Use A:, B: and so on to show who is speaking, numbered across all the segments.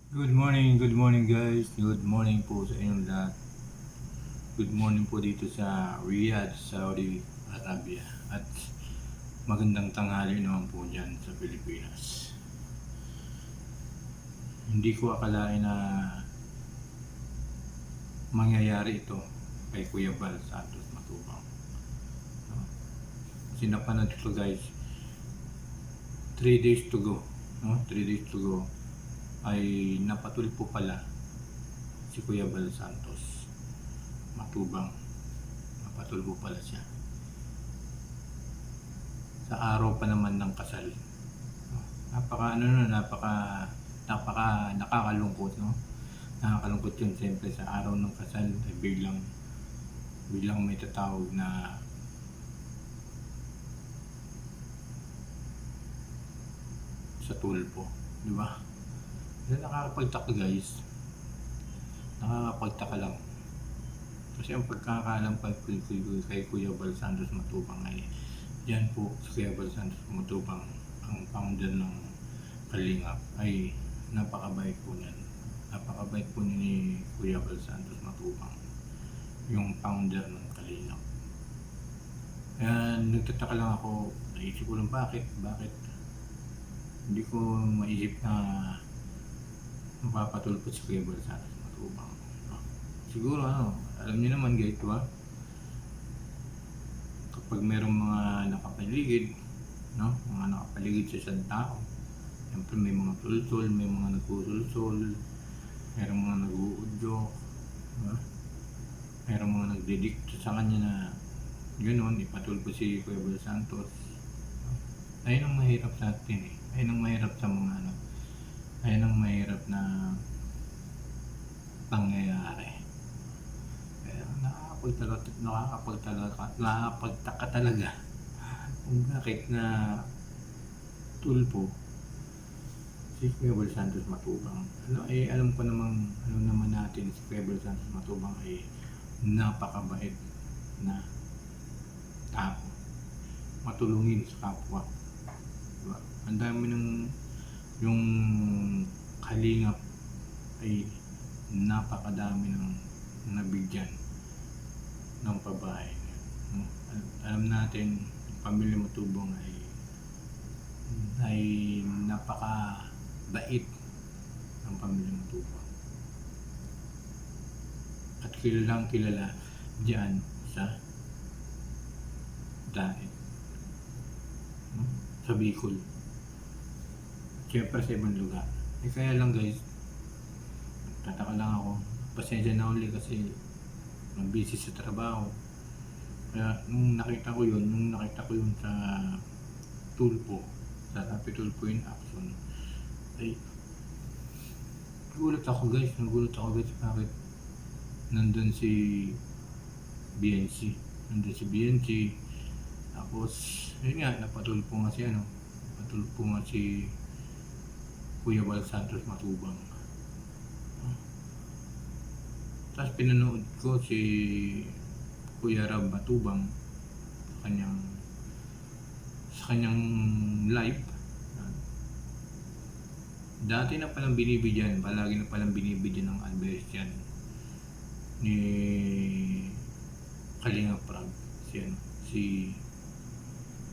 A: Good morning guys. Good morning po sa inyong lahat. Good morning po dito sa Riyadh, Saudi Arabia. At magandang tanghali naman po dyan sa Pilipinas. Hindi ko akalain na mangyayari ito kay Kuya Bal Santos Matubang. No? Kasi napanood ito guys, 3 days to go. No? 3 days to go ay napatulpo pala si Kuya Bal Santos Matubang. Napatulpo pala siya sa araw pa naman ng kasal. Napaka nakakalungkot, no? Nakakalungkot yun. Siyempre sa araw ng kasal ay biglang may tatawag na sa tulpo, di ba? Kasi nakakapagtaka guys, nakakapagtaka lang. Kasi ang pagkakaalam kay Kuya Bal Santos Matubang ay yan po si Kuya Bal Santos Matubang, ang founder ng Kalingap, ay napakabait po niyan. Napakabait po ni Kuya Bal Santos Matubang, yung founder ng Kalingap. Kaya nagtataka lang ako, naisip ko lang bakit hindi ko maisip na mapapatulpo si Kuya Bal Santos Matubang. Siguro alam niyo naman guys, diba? Kapag merong mga nakapaligid, no? Mga nakapaligid sa isang tao, siyempre may mga tulsol, may mga nagsusulsol, merong mga nag-uudyok, diba? Merong mga nagdedikto sa kanya na gano'n, ipatulpo si Kuya Bal Santos. Ayun ang mahirap sa atin eh. Ayun ang mahirap sa mga ayun ang mahirap na pangyayari. Kaya nakakapagtaka talaga kung bakit na tulpo si Kuya Bal Santos Matubang. Alam ko namang, alam naman natin si Kuya Bal Santos Matubang ay napakabait na tao, matulungin sa kapwa, diba? Ang dami ng yung Kalingap ay napakadami ng nabigyan ng pabahay, no? Alam natin pamilya Matubang ay napakabait ng pamilya Matubang at kilalang kilala diyan sa Daet, no? Sa Bicol, siyempre sa ibang lugar. Kaya lang guys, tataka lang ako, pasensya na uli kasi busy sa trabaho. Kaya nung nakita ko yun sa tulpo, sa Happy Tulpo in Action, ay nagulat ako guys, bakit nandun si BNC, tapos yun nga, napatulpo nga si Kuya Bal Santos Matubang. Tapos pinanood ko si Kuya Rab Matubang sa kanyang live. Dati na palang palagi na palang binibigyan ng advice yan ni Kalinga Prab, si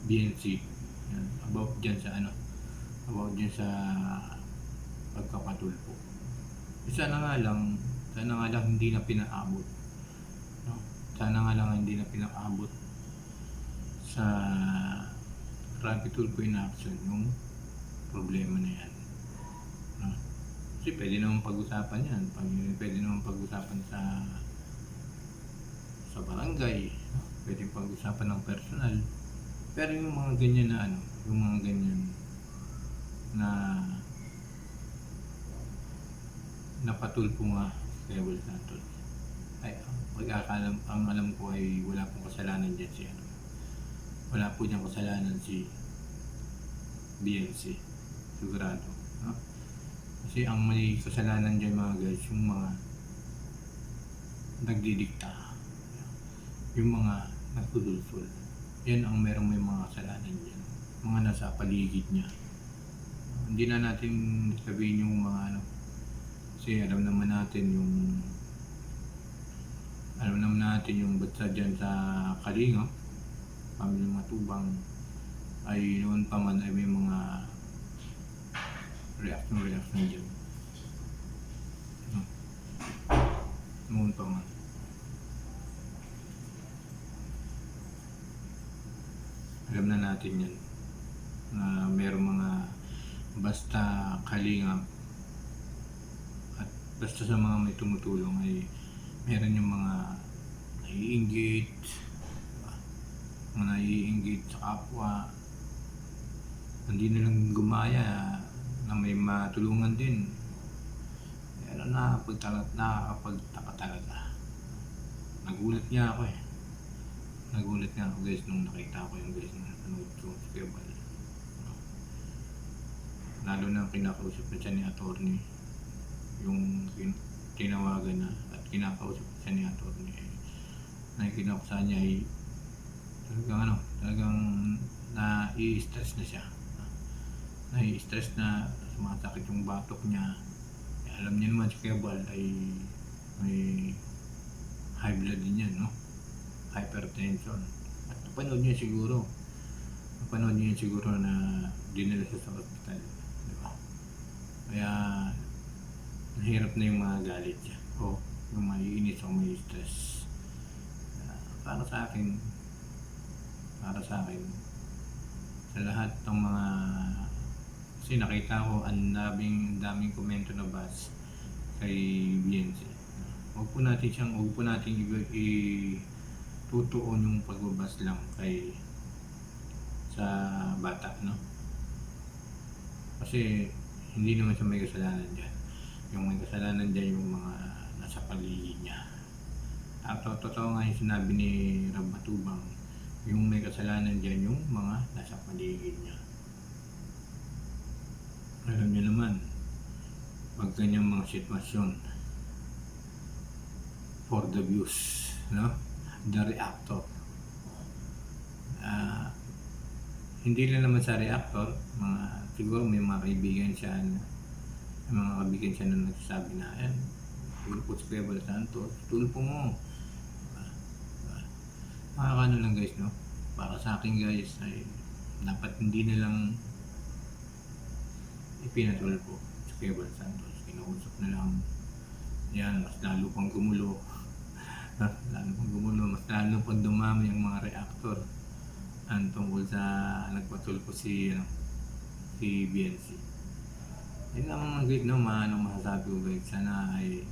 A: BNC, yan, about dyan sa pagkapatulpo. Sana nga lang hindi na pinaabot, no? Sana nga lang hindi na pinaabot sa Happy Tulpo in Action yung problema na yan, no? Kasi pwede naman pag-usapan yan, pwede naman pag-usapan sa barangay, no? Pwede pag-usapan ng personal. Pero yung mga ganyan na napatulpo nga kay Bal Santos, ay ang alam ko ay wala pong kasalanan dyan wala po dyan kasalanan si BNC, sigurado, no? Kasi ang may kasalanan dyan mga guys, yung mga nagdidikta, yung mga nagtutulful, yan ang may mga kasalanan dyan, mga nasa paligid niya. Hindi na natin sabihin yung mga Kasi alam naman natin yung batsa dyan sa Kalingap, pamilyang Matubang, ay noon pa man ay may mga reaction dyan. No? Noon pa man. Alam na natin yan na merong mga basta Kalingap at basta sa mga may tumutulong ay meron yung mga naiinggit, diba? Mga naiinggit sa kapwa, hindi nilang gumaya na may matulungan din. Pero nakakapagtaka talaga. Nagulat nga ako guys nung nakita ko yung guys na nanood ko sa Kebal. Lalo na kinakausap na siya ni attorney, yung tinawagan na at kinakausap siya ni attorney, nakikinig sa niya ay talagang nai-stress na siya. Nai-stress na, sumasakit yung batok niya. Alam niya naman si Kebal ay may high blood din yan, no? Hypertension. At napanood niya siguro na dinala siya sa hospital, di ba? Kaya nahirap na yung mga galit niya o yung maiinis o may stress. Para sa akin sa lahat ng mga, kasi nakita ko ang daming komento na bas kay Biense. Huwag po natin itutuon yung pagbabas lang kay sa bata, no? Kasi hindi naman siya may kasalanan dyan. Yung may kasalanan dyan yung mga nasa paligid niya. At totoo nga yung sinabi ni Rab Matubang, yung may kasalanan dyan yung mga nasa paligid niya. Alam niyo naman, pag ganyang mga sitwasyon, for the views, no? The reactor. Hindi lang naman sa reactor, siguro may mga kaibigan siya na nagsasabi na, tulpo si Kebal Santos, tulpo mo. Makakano lang guys, no? Para sa akin guys, ay dapat hindi nilang ipinatulpo si Kebal Santos. Kinausap na lang. Yan, mas lalo pang gumulo. Mas lalo pang dumami ang mga reactor tungkol sa nagpatulpo si BNC. Yun lang mga guys, no? Masasabi ko guys, sana ay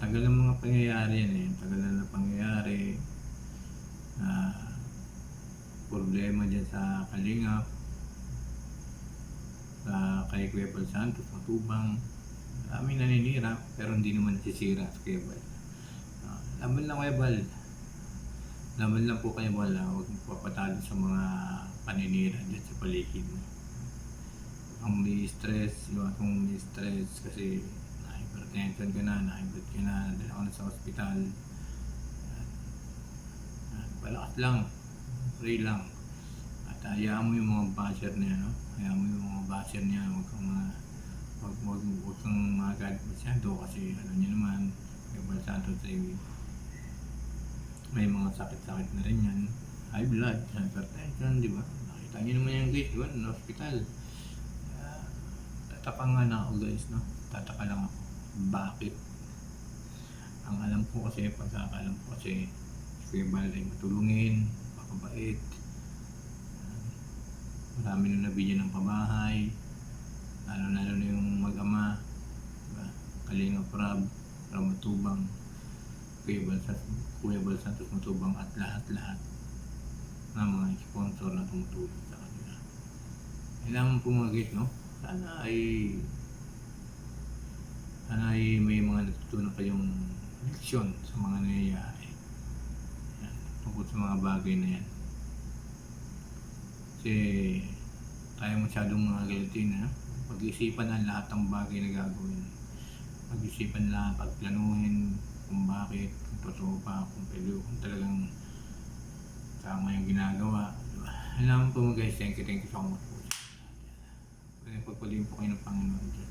A: tagal ng mga pangyayari yan tagal na pangyayari. Problema dyan sa Kalingap, kay Kebal Santos, Matubang, maraming naninira pero hindi naman nasisira sa Kebal. Laban lang po kayo, huwag papatalo sa mga paninira dyan sa paligid mo. Ang may stress, yung may stress kasi na-hypertension ka na, na-high ka na, dala ka na sa hospital. Palakas lang, pray lang. At hayaan mo yung mga basher niya, no? Huwag kang magalit masyado kasi alam niyo naman, Kebal Santos ay may mga sakit-sakit na rin yan. High blood, hypertension, di ba? Nakita niyo naman yung guys, di ba? Na hospital. Tataka nga na ako guys, no? Tataka lang ako. Bakit? Ang alam ko kasi, pagkakalam ko kasi, si Kebal ay matulungin, makabait. Marami na nabigyan ng pabahay, lalo na yung mag-ama, diba? Kalingap Rab Matubang, Kuya Bal Santos Matubang at lahat ng mga sponsor na tumutulong sa kanila. Kailangan pumagit, no? Sana ay may mga natutunan kayong leksyon sa mga nangyayari tungkol sa mga bagay na yan. Kasi tayo masyadong mga galitin, pag-isipan ang lahat ng bagay na gagawin. Pag-isipan lang, pagplanuhin kung bakit, kung totoo pa, kung pwede, kung talagang tama yung ginagawa. Diba? Alam po guys, thank you so much po. Pagpaliin po kayo ng Panginoon.